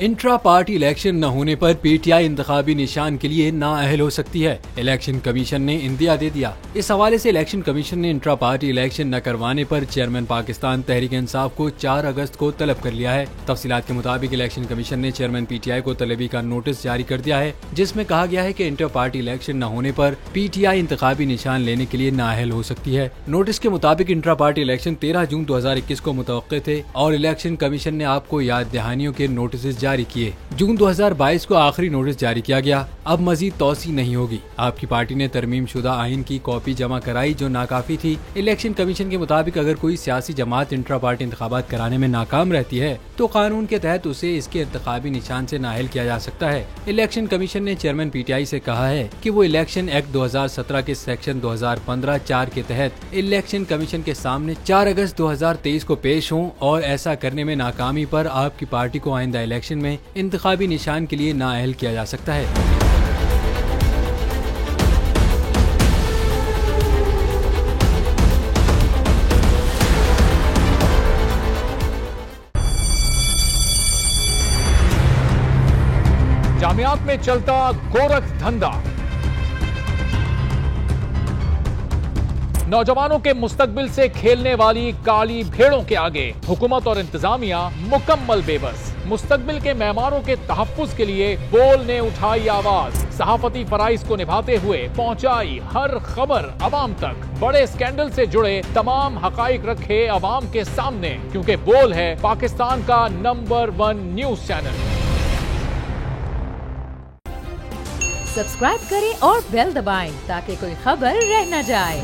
Intra party election न होने पर पीटीआई इंतखाबी निशान के लिए नाअहल हो सकती है। इलेक्शन कमीशन ने इंदिया दे दिया। इस हवाले से इलेक्शन कमीशन ने इंट्रा पार्टी इलेक्शन न करवाने पर चेयरमैन पाकिस्तान तहरीक इंसाफ को 4 अगस्त को तलब कर लिया है। तफसीलात के मुताबिक इलेक्शन कमीशन ने चेयरमैन पीटीआई को तलबी का नोटिस जारी कर दिया है, जिसमें कहा गया है कि इंटर पार्टी इलेक्शन न होने पर पीटीआई इंतखाबी निशान लेने के लिए नाअहल हो सकती है। नोटिस के मुताबिक इंट्रा पार्टी इलेक्शन 13 जून 2021 को मुतवक्के थे और इलेक्शन कमीशन ने आपको याद दहानियों के नोटिस जारी किए। जून 2022 को आखिरी नोटिस जारी किया गया। अब मजीद तौसी नहीं होगी। आपकी पार्टी ने तरमीम शुदा आइन की कॉपी जमा कराई जो नाकाफी थी। इलेक्शन कमीशन के मुताबिक अगर कोई सियासी जमात इंट्रा पार्टी इंतखाबात कराने में नाकाम रहती है तो कानून के तहत उसे इसके इंतखाबी निशान से नाअहल किया जा सकता है। इलेक्शन कमीशन ने चेयरमैन पीटीआई से कहा है कि वो इलेक्शन एक्ट 2017 के सेक्शन 2015(4) के तहत इलेक्शन कमीशन के सामने 4 अगस्त 2023 को पेश हों और ऐसा करने में नाकामी पर आपकी पार्टी को आइंदा इलेक्शन में इंतखाबी निशान के लिए नाअहल किया जा सकता है। जामियात में चलता गोरख धंधा, नौजवानों के मुस्तकबिल से खेलने वाली काली भेड़ों के आगे हुकूमत और इंतजामिया मुकम्मल बेबस। मुस्तकबिल के मेहमानों के तहफ्फुज के लिए बोल ने उठाई आवाज, सहाफती फराइज को निभाते हुए पहुंचाई हर खबर अवाम तक। बड़े स्कैंडल से जुड़े तमाम हकाइक रखे अवाम के सामने, क्योंकि बोल है पाकिस्तान का नंबर 1 न्यूज चैनल। सब्सक्राइब करें और बेल दबाएं ताकि कोई खबर रह न जाए।